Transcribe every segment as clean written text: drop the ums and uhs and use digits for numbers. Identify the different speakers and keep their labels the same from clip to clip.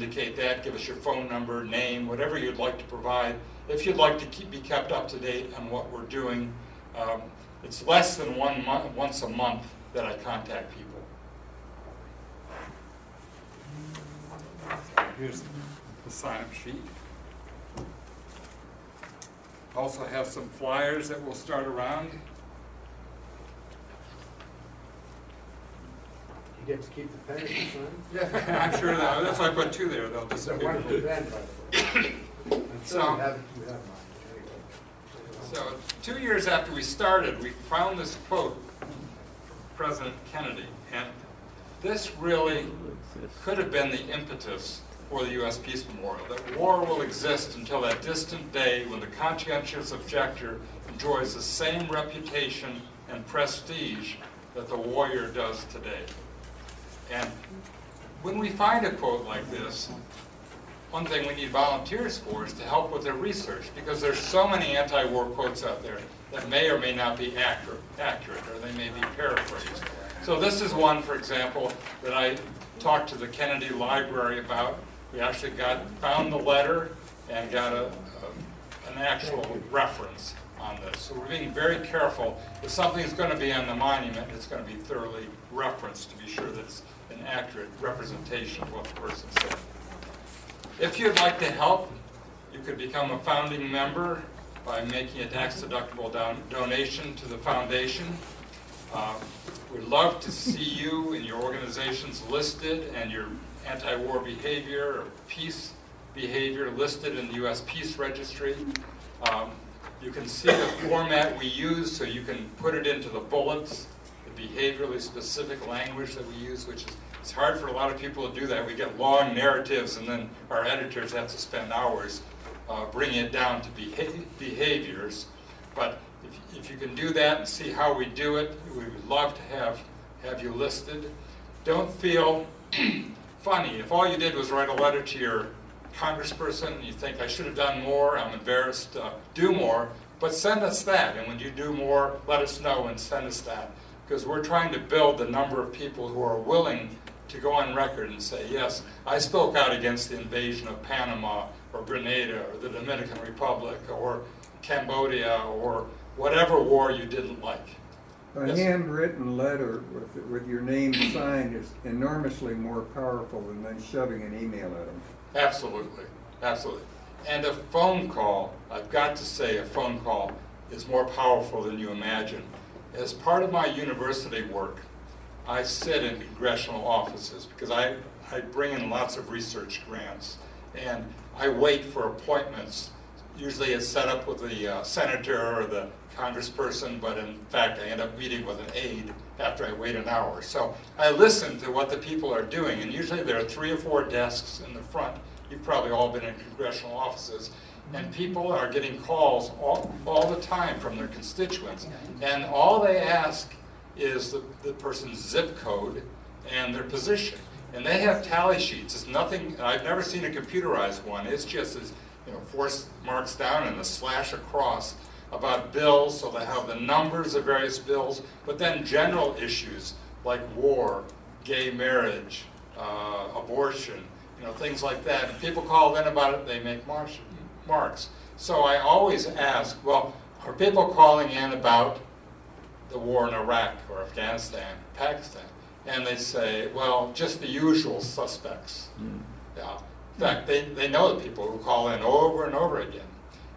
Speaker 1: indicate that. Give us your phone number, name, whatever you'd like to provide. If you'd like to be kept up to date on what we're doing, it's less than once a month that I contact people. Here's the sign-up sheet. Also have some flyers that will start around.
Speaker 2: You get to keep the pen, sign?
Speaker 1: Yeah, I'm sure that's why I put two there. They'll
Speaker 2: It's a
Speaker 1: disappear.
Speaker 2: wonderful pen, by the way. I'm sure you have mine.
Speaker 1: So 2 years after we started, we found this quote from President Kennedy, and this really could have been the impetus for the U.S. Peace Memorial, that war will exist until that distant day when the conscientious objector enjoys the same reputation and prestige that the warrior does today. And when we find a quote like this, one thing we need volunteers for is to help with their research, because there's so many anti-war quotes out there that may or may not be accurate, or they may be paraphrased. So this is one, for example, that I talked to the Kennedy Library about. We actually found the letter and got an actual reference on this. So we're being very careful. If something's going to be on the monument, it's going to be thoroughly referenced to be sure that it's an accurate representation of what the person said. If you'd like to help, you could become a founding member by making a tax-deductible donation to the foundation. We'd love to see you and your organizations listed and your anti-war behavior or peace behavior listed in the U.S. Peace Registry. You can see the format we use, so you can put it into the bullets, the behaviorally specific language that we use, which is it's hard for a lot of people to do that. We get long narratives, and then our editors have to spend hours bringing it down to behaviors. But if you can do that and see how we do it, we would love to have you listed. Don't feel funny. If all you did was write a letter to your congressperson and you think, I should have done more, I'm embarrassed, do more, but send us that. And when you do more, let us know and send us that. Because we're trying to build the number of people who are willing to go on record and say, yes, I spoke out against the invasion of Panama or Grenada or the Dominican Republic or Cambodia or whatever war you didn't like.
Speaker 3: A handwritten letter with your name signed is enormously more powerful than shoving an email at them.
Speaker 1: Absolutely, absolutely. And a phone call, I've got to say, a phone call is more powerful than you imagine. As part of my university work, I sit in congressional offices because I bring in lots of research grants, and I wait for appointments. Usually it's set up with the senator or the congressperson, but in fact I end up meeting with an aide after I wait an hour. So I listen to what the people are doing, and usually there are 3 or 4 desks in the front. You've probably all been in congressional offices, and people are getting calls all the time from their constituents, and all they ask is the person's zip code and their position. And they have tally sheets. It's nothing, I've never seen a computerized one. It's just as, 4 marks down and a slash across about bills, so they have the numbers of various bills, but then general issues like war, gay marriage, abortion, things like that. And people call in about it, they make marks. So I always ask, well, are people calling in about the war in Iraq or Afghanistan, Pakistan? And they say, well, just the usual suspects. Yeah. In fact, they know the people who call in over and over again.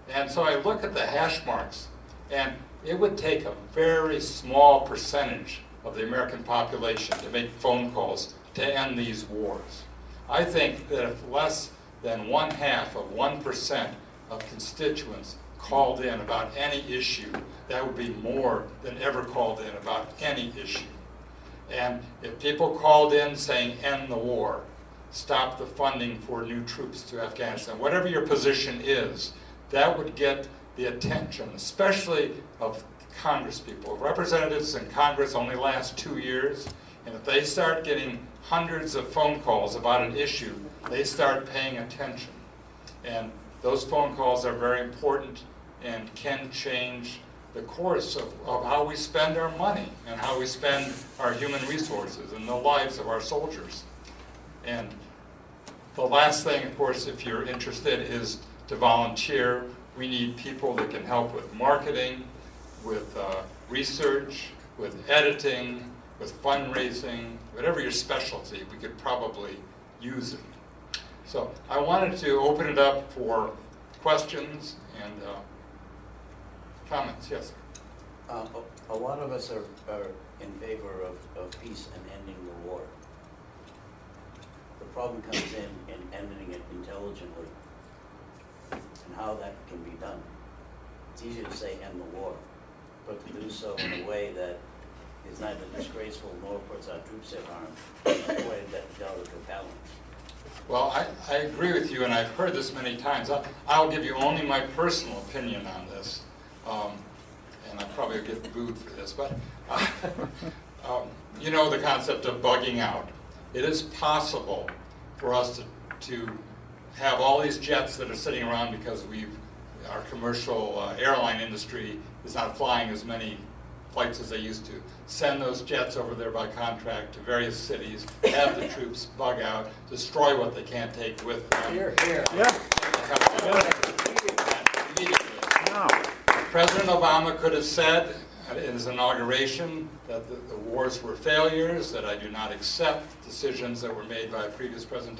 Speaker 1: And so I look at the hash marks, and it would take a very small percentage of the American population to make phone calls to end these wars. I think that if less than 1/2% of constituents called in about any issue, that would be more than ever called in about any issue. And if people called in saying end the war, stop the funding for new troops to Afghanistan, whatever your position is, that would get the attention, especially of Congress people. Representatives in Congress only last 2 years, and if they start getting hundreds of phone calls about an issue, they start paying attention. And those phone calls are very important and can change the course of how we spend our money and how we spend our human resources and the lives of our soldiers. And The last thing, of course, if you're interested, is to volunteer. We need people that can help with marketing, with research, with editing, with fundraising, whatever your specialty, we could probably use it. So I wanted to open it up for questions and comments. Yes?
Speaker 4: A lot of us are in favor of peace and ending the war. The problem comes in ending it intelligently and how that can be done. It's easier to say end the war, but to do so in a way that is neither disgraceful nor puts our troops at harm, in a way that delicate balance.
Speaker 1: Well, I agree with you, and I've heard this many times. I'll give you only my personal opinion on this, and I probably will get booed for this, but you know the concept of bugging out. It is possible for us to have all these jets that are sitting around because our commercial airline industry is not flying as many flights as they used to. Send those jets over there by contract to various cities, have the troops bug out, destroy what they can't take with them.
Speaker 2: Here, here.
Speaker 5: Yeah.
Speaker 1: Now, President Obama could have said in his inauguration that the wars were failures, that I do not accept decisions that were made by a previous president,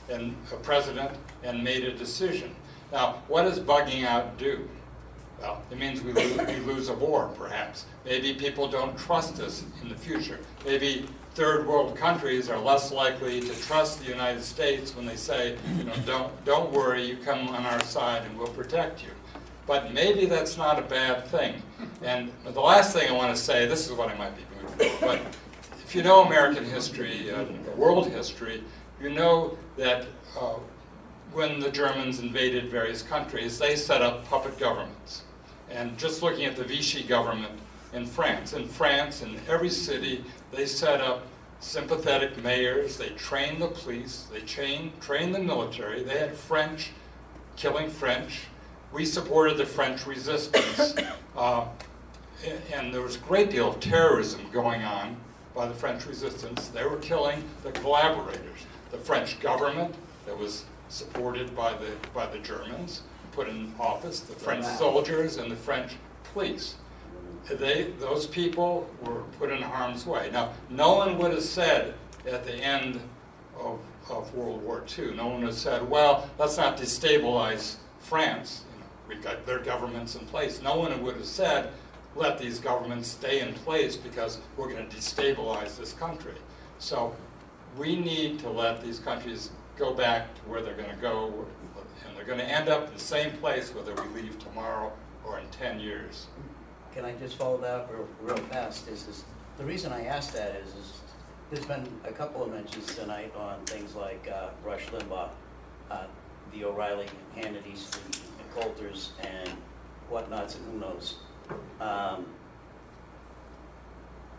Speaker 1: and made a decision. Now, what does bugging out do? Well, it means we lose a war, perhaps. Maybe people don't trust us in the future. Maybe third world countries are less likely to trust the United States when they say, you know, don't worry, you come on our side and we'll protect you. But maybe that's not a bad thing. And the last thing I want to say, this is what I might be moved for, but if you know American history, world history, you know that when the Germans invaded various countries, they set up puppet governments. And just looking at the Vichy government in France, in every city, they set up sympathetic mayors, they trained the police, they trained the military, they had French killing French. We supported the French resistance. And there was a great deal of terrorism going on by the French resistance. They were killing the collaborators. The French government that was supported by the Germans, put in office, the French soldiers and the French police. Those people were put in harm's way. Now, no one would have said at the end of World War II, no one would have said, well, let's not destabilize France. You know, we've got their governments in place. No one would have said, let these governments stay in place because we're going to destabilize this country. So we need to let these countries go back to where they're going to go, and they're going to end up in the same place whether we leave tomorrow or in 10 years.
Speaker 4: Can I just follow that up real fast? The reason I asked that is there's been a couple of mentions tonight on things like Rush Limbaugh, the O'Reilly, Hannitys, the Coulters, and whatnots, and who knows.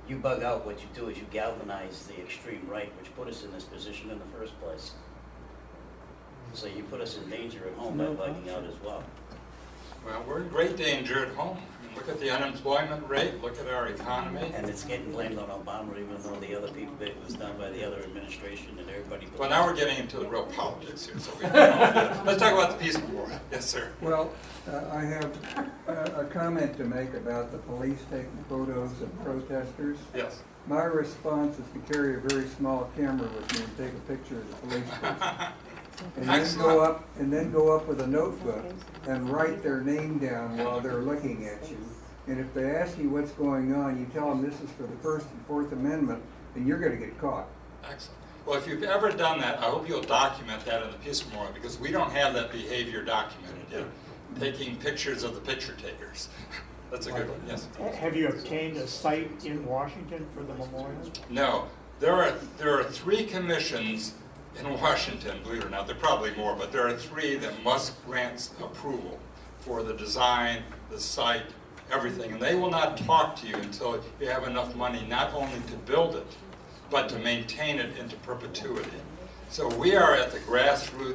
Speaker 4: You bug out, what you do is you galvanize the extreme right, which put us in this position in the first place. So you put us in danger at home by bugging out as well.
Speaker 1: Well, we're in great danger at home. I mean, look at the unemployment rate, look at our economy.
Speaker 4: And it's getting blamed on Obama, even though the other people, it was done by the other administration and everybody.
Speaker 1: Well, now we're getting into the real politics here, so let's talk about the peace memorial. Yes, sir.
Speaker 3: Well, I have a comment to make about the police taking photos of protesters.
Speaker 1: Yes.
Speaker 3: My response is to carry a very small camera with me and take a picture of the police station. And then go up with a notebook and write their name down while they're looking at you. And if they ask you what's going on, you tell them this is for the First and Fourth Amendment, and you're going to get caught.
Speaker 1: Excellent. Well, if you've ever done that, I hope you'll document that in the peace memorial, because we don't have that behavior documented yet. Taking pictures of the picture takers. That's a good one. Yes.
Speaker 5: Have you obtained a site in Washington for the memorial?
Speaker 1: No. There are 3 commissions in Washington, believe it or not. There are probably more, but there are 3 that must grant approval for the design, the site, everything. And they will not talk to you until you have enough money not only to build it, but to maintain it into perpetuity. So we are at the grassroots